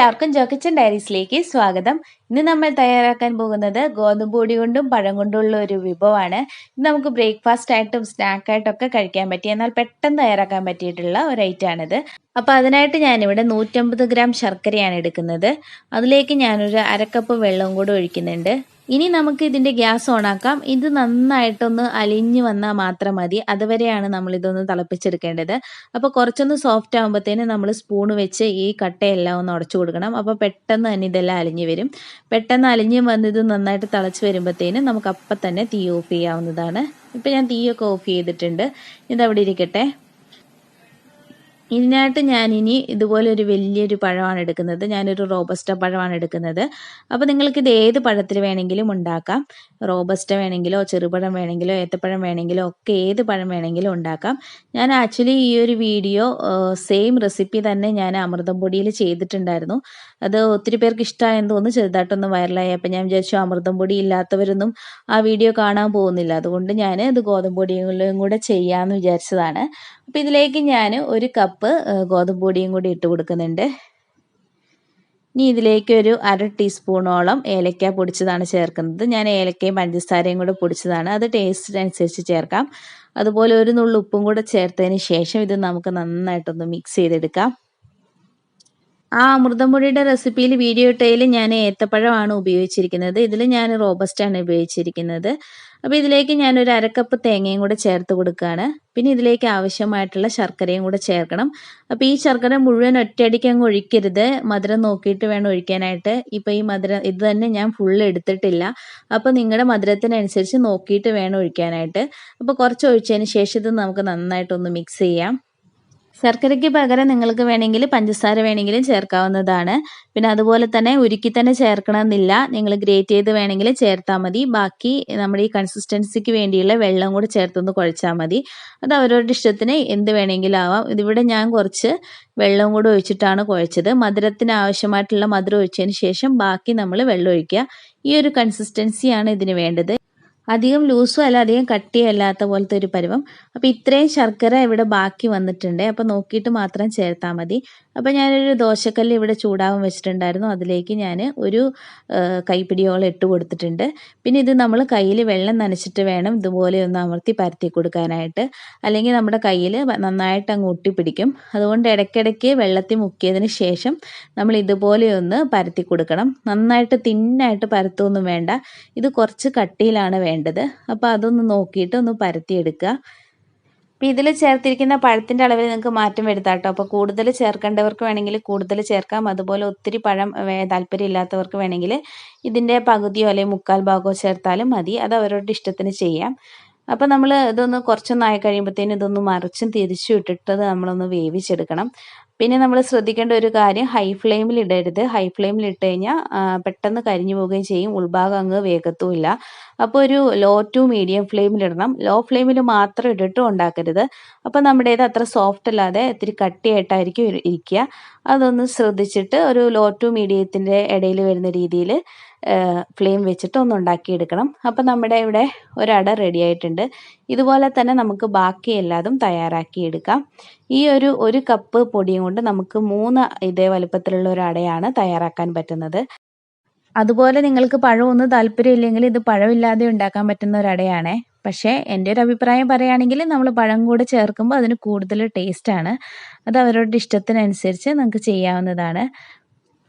എല്ലാവർക്കും ജോക്കിച്ചൻ ഡയറീസിലേക്ക് സ്വാഗതം. ഇന്ന് നമ്മൾ തയ്യാറാക്കാൻ പോകുന്നത് ഗോതമ്പ് പൊടി കൊണ്ടും പഴം കൊണ്ടുള്ള ഒരു വിഭവമാണ്. ഇത് നമുക്ക് ബ്രേക്ക്ഫാസ്റ്റ് ആയിട്ടും സ്നാക്കായിട്ടും ഒക്കെ കഴിക്കാൻ പറ്റിയ എന്നാൽ പെട്ടെന്ന് തയ്യാറാക്കാൻ പറ്റിയിട്ടുള്ള ഒരു ഐറ്റമാണിത്. അപ്പോൾ അതിനായിട്ട് ഞാനിവിടെ 150 ഗ്രാം ശർക്കരയാണ് എടുക്കുന്നത്. അതിലേക്ക് ഞാനൊരു അരക്കപ്പ് വെള്ളവും കൂടി ഒഴിക്കുന്നുണ്ട്. ഇനി നമുക്ക് ഇതിൻ്റെ ഗ്യാസ് ഓണാക്കാം. ഇത് നന്നായിട്ടൊന്ന് അലിഞ്ഞു വന്നാൽ മാത്രം മതി. അതുവരെയാണ് നമ്മൾ ഇതൊന്ന് തിളപ്പിച്ചെടുക്കേണ്ടത്. അപ്പോൾ കുറച്ചൊന്ന് സോഫ്റ്റ് ആകുമ്പോഴത്തേന് നമ്മൾ സ്പൂൺ വെച്ച് ഈ കട്ടയെല്ലാം ഒന്ന് ഉടച്ചു കൊടുക്കണം. അപ്പോൾ പെട്ടെന്ന് തന്നെ ഇതെല്ലാം അലിഞ്ഞു വരും. പെട്ടെന്ന് അലിഞ്ഞു വന്ന് ഇത് നന്നായിട്ട് തിളച്ച് വരുമ്പോഴത്തേന് നമുക്ക് അപ്പം തന്നെ തീ ഓഫ് ചെയ്യാവുന്നതാണ്. ഇപ്പോൾ ഞാൻ തീയൊക്കെ ഓഫ് ചെയ്തിട്ടുണ്ട്. ഇതവിടെ ഇരിക്കട്ടെ. ഇതിനായിട്ട് ഞാനിനി ഇതുപോലെ ഒരു വലിയൊരു പഴമാണ് എടുക്കുന്നത്. ഞാനൊരു റോബസ്റ്റ പഴമാണ് എടുക്കുന്നത്. അപ്പോൾ നിങ്ങൾക്കിത് ഏത് പഴത്തിൽ വേണമെങ്കിലും ഉണ്ടാക്കാം. റോബസ്റ്റ വേണമെങ്കിലോ ചെറുപഴം വേണമെങ്കിലോ ഏത്തപ്പഴം വേണമെങ്കിലോ ഒക്കെ ഏത് പഴം വേണമെങ്കിലും ഉണ്ടാക്കാം. ഞാൻ ആക്ച്വലി ഈ ഒരു വീഡിയോ സെയിം റെസിപ്പി തന്നെ ഞാൻ അമൃതം പൊടിയിൽ ചെയ്തിട്ടുണ്ടായിരുന്നു. അത് ഒത്തിരി പേർക്ക് ഇഷ്ടമായെന്ന് തോന്നുന്നു. ചെറുതായിട്ടൊന്ന് വൈറലായി. അപ്പം ഞാൻ വിചാരിച്ചു അമൃതം പൊടി ഇല്ലാത്തവരൊന്നും ആ വീഡിയോ കാണാൻ പോകുന്നില്ല. അതുകൊണ്ട് ഞാൻ ഇത് ഗോതമ്പ് പൊടിയും കൂടെ ചെയ്യാമെന്ന് വിചാരിച്ചതാണ്. അപ്പോൾ ഇതിലേക്ക് ഞാൻ ഒരു കപ്പ് ഗോതമ്പ് പൊടിയും കൂടി ഇട്ട് കൊടുക്കുന്നുണ്ട്. ഇനി ഇതിലേക്ക് ഒരു 1/2 ടീസ്പൂണോളം ഏലക്ക പൊടിച്ചതാണ് ചേർക്കുന്നത്. ഞാൻ ഏലക്കയും പഞ്ചസാരയും കൂടെ പൊടിച്ചതാണ്. അത് ടേസ്റ്റിനനുസരിച്ച് ചേർക്കാം. അതുപോലെ ഒരു നുള്ളു ഉപ്പും കൂടെ ചേർത്തതിന് ശേഷം ഇത് നമുക്ക് നന്നായിട്ടൊന്ന് മിക്സ് ചെയ്തെടുക്കാം. ആ അമൃതം പൊടിയുടെ റെസിപ്പിയിൽ വീഡിയോ ഇട്ടതിൽ ഞാൻ ഏത്തപ്പഴമാണ് ഉപയോഗിച്ചിരിക്കുന്നത്. ഇതിൽ ഞാൻ റോബസ്റ്റാണ് ഉപയോഗിച്ചിരിക്കുന്നത്. അപ്പോൾ ഇതിലേക്ക് ഞാനൊരു അരക്കപ്പ് തേങ്ങയും കൂടെ ചേർത്ത് കൊടുക്കുകയാണ്. പിന്നെ ഇതിലേക്ക് ആവശ്യമായിട്ടുള്ള ശർക്കരയും കൂടെ ചേർക്കണം. അപ്പോൾ ഈ ശർക്കര മുഴുവൻ ഒറ്റയടിക്ക് അങ്ങ് ഒഴിക്കരുത്. മധുരം നോക്കിയിട്ട് വേണം ഒഴിക്കാനായിട്ട്. ഇപ്പോൾ ഈ മധുരം ഇത് തന്നെ ഞാൻ ഫുള്ള് എടുത്തിട്ടില്ല. അപ്പോൾ നിങ്ങളുടെ മധുരത്തിനനുസരിച്ച് നോക്കിയിട്ട് വേണം ഒഴിക്കാനായിട്ട്. അപ്പോൾ കുറച്ച് ഒഴിച്ചതിന് ശേഷം ഇത് നമുക്ക് നന്നായിട്ടൊന്ന് മിക്സ് ചെയ്യാം. ശർക്കരയ്ക്ക് പകരം നിങ്ങൾക്ക് വേണമെങ്കിൽ പഞ്ചസാര വേണമെങ്കിലും ചേർക്കാവുന്നതാണ്. പിന്നെ അതുപോലെ തന്നെ ഉരുക്കി തന്നെ ചേർക്കണമെന്നില്ല. നിങ്ങൾ ഗ്രേറ്റ് ചെയ്ത് വേണമെങ്കിൽ ചേർത്താൽ മതി. ബാക്കി നമ്മുടെ ഈ കൺസിസ്റ്റൻസിക്ക് വേണ്ടിയുള്ള വെള്ളം കൂടി ചേർത്തൊന്ന് കുഴച്ചാൽ മതി. അത് അവരവരുടെ ഇഷ്ടത്തിന് എന്ത് വേണമെങ്കിലും ആവാം. ഇതിവിടെ ഞാൻ കുറച്ച് വെള്ളം കൂടി ഒഴിച്ചിട്ടാണ് കുഴച്ചത്. മധുരത്തിന് ആവശ്യമായിട്ടുള്ള മധുരം ഒഴിച്ചതിന് ശേഷം ബാക്കി നമ്മൾ വെള്ളം ഒഴിക്കുക. ഈ ഒരു കൺസിസ്റ്റൻസിയാണ് ഇതിന് വേണ്ടത്. അധികം ലൂസും അല്ല അധികം കട്ടിയല്ലാത്ത പോലത്തെ ഒരു പരുവം. അപ്പോൾ ഇത്രയും ശർക്കര ഇവിടെ ബാക്കി വന്നിട്ടുണ്ട്. അപ്പോൾ നോക്കിയിട്ട് മാത്രം ചേർത്താൽ മതി. അപ്പോൾ ഞാനൊരു ദോശക്കല്ല് ഇവിടെ ചൂടാവാൻ വെച്ചിട്ടുണ്ടായിരുന്നു. അതിലേക്ക് ഞാൻ ഒരു കൈപ്പിടിയോളം ഇട്ട് കൊടുത്തിട്ടുണ്ട്. പിന്നെ ഇത് നമ്മൾ കയ്യിൽ വെള്ളം നനച്ചിട്ട് വേണം ഇതുപോലെ ഒന്ന് അമർത്തി പരത്തി കൊടുക്കാനായിട്ട്. അല്ലെങ്കിൽ നമ്മുടെ കയ്യിൽ നന്നായിട്ട് അങ്ങ് ഒട്ടിപ്പിടിക്കും. അതുകൊണ്ട് ഇടയ്ക്കിടയ്ക്ക് വെള്ളത്തിൽ മുക്കിയതിന് ശേഷം നമ്മൾ ഇതുപോലെ ഒന്ന് പരത്തി കൊടുക്കണം. നന്നായിട്ട് തിന്നായിട്ട് പരത്തൊന്നും വേണ്ട. ഇത് കുറച്ച് കട്ടിയിലാണ് വേണ്ടത്. അപ്പോൾ അതൊന്ന് നോക്കിയിട്ട് ഒന്ന് പരത്തിയെടുക്കുക. അപ്പോൾ ഇതിൽ ചേർത്തിരിക്കുന്ന പഴത്തിൻ്റെ അളവിൽ നിങ്ങൾക്ക് മാറ്റം വരുത്താം കേട്ടോ. അപ്പോൾ കൂടുതൽ ചേർക്കേണ്ടവർക്ക് വേണമെങ്കിൽ കൂടുതൽ ചേർക്കാം. അതുപോലെ ഒത്തിരി പഴം താല്പര്യമില്ലാത്തവർക്ക് വേണമെങ്കിൽ ഇതിൻ്റെ പകുതിയോ അല്ലെങ്കിൽ 1/4 ഭാഗമോ ചേർത്താലും മതി. അത് അവരുടെ ഇഷ്ടത്തിന് ചെയ്യാം. അപ്പോൾ നമ്മൾ ഇതൊന്ന് കുറച്ചൊന്നായി കഴിയുമ്പോഴത്തേനും ഇതൊന്ന് മറിച്ചും തിരിച്ചും ഇട്ടിട്ട് നമ്മളൊന്ന് വേവിച്ചെടുക്കണം. പിന്നെ നമ്മൾ ശ്രദ്ധിക്കേണ്ട ഒരു കാര്യം ഹൈ ഫ്ലെയിമിൽ ഇടരുത്. ഹൈ ഫ്ലെയിമിൽ ഇട്ട് കഴിഞ്ഞാൽ പെട്ടെന്ന് കരിഞ്ഞു പോവുകയും ചെയ്യും. ഉൾഭാഗം അങ്ങ് വേഗത്തുമില്ല. അപ്പോൾ ഒരു ലോ ടു മീഡിയം ഫ്ലെയിമിൽ ഇടണം. ലോ ഫ്ലെയിമിൽ മാത്രം ഇട്ടിട്ടും ഉണ്ടാക്കരുത്. അപ്പോൾ നമ്മുടേത് അത്ര സോഫ്റ്റ് അല്ലാതെ ഇത്തിരി കട്ടിയായിട്ടായിരിക്കും ഇരിക്കുക. അതൊന്ന് ശ്രദ്ധിച്ചിട്ട് ഒരു ലോ ടു മീഡിയത്തിൻ്റെ ഇടയിൽ വരുന്ന രീതിയിൽ ഫ്ലെയിം വെച്ചിട്ട് ഒന്ന് ഉണ്ടാക്കിയെടുക്കണം. അപ്പോൾ നമ്മുടെ ഇവിടെ ഒരട റെഡി ആയിട്ടുണ്ട്. ഇതുപോലെ തന്നെ നമുക്ക് ബാക്കി എല്ലാതും തയ്യാറാക്കിയെടുക്കാം. ഈ ഒരു കപ്പ് പൊടിയും കൊണ്ട് നമുക്ക് 3 ഇതേ വലുപ്പത്തിലുള്ള ഒരു അടയാണ് തയ്യാറാക്കാൻ പറ്റുന്നത്. അതുപോലെ നിങ്ങൾക്ക് പഴമൊന്നും താല്പര്യമില്ലെങ്കിൽ ഇത് പഴമില്ലാതെ ഉണ്ടാക്കാൻ പറ്റുന്ന ഒരു അടയാണേ. പക്ഷേ എൻ്റെ ഒരു അഭിപ്രായം പറയുകയാണെങ്കിൽ നമ്മൾ പഴം കൂടെ ചേർക്കുമ്പോൾ അതിന് കൂടുതൽ ടേസ്റ്റാണ്. അത് അവരുടെ ഇഷ്ടത്തിനനുസരിച്ച് നമുക്ക് ചെയ്യാവുന്നതാണ്.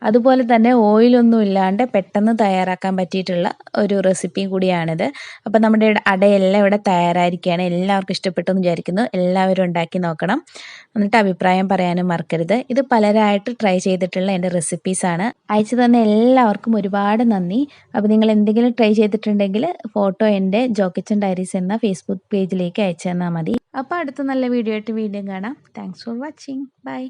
അതുപോലെ തന്നെ ഓയിലൊന്നും ഇല്ലാണ്ട് പെട്ടെന്ന് തയ്യാറാക്കാൻ പറ്റിയിട്ടുള്ള ഒരു റെസിപ്പിയും കൂടിയാണിത്. അപ്പോൾ നമ്മുടെ അടയെല്ലാം ഇവിടെ തയ്യാറായിരിക്കുകയാണ്. എല്ലാവർക്കും ഇഷ്ടപ്പെട്ടെന്ന് വിചാരിക്കുന്നു. എല്ലാവരും ഉണ്ടാക്കി നോക്കണം. എന്നിട്ട് അഭിപ്രായം പറയാനും മറക്കരുത്. ഇത് പലരായിട്ട് ട്രൈ ചെയ്തിട്ടുള്ള എൻ്റെ റെസിപ്പീസാണ്. അയച്ചു തന്ന എല്ലാവർക്കും ഒരുപാട് നന്ദി. അപ്പോൾ നിങ്ങൾ എന്തെങ്കിലും ട്രൈ ചെയ്തിട്ടുണ്ടെങ്കിൽ ഫോട്ടോ എൻ്റെ ജോക്കിച്ചൻ ഡയറീസ് എന്ന ഫേസ്ബുക്ക് പേജിലേക്ക് അയച്ചു തന്നാൽ മതി. അപ്പോൾ അടുത്ത നല്ല വീഡിയോ ആയിട്ട് വീണ്ടും കാണാം. Thanks for watching. ബൈ.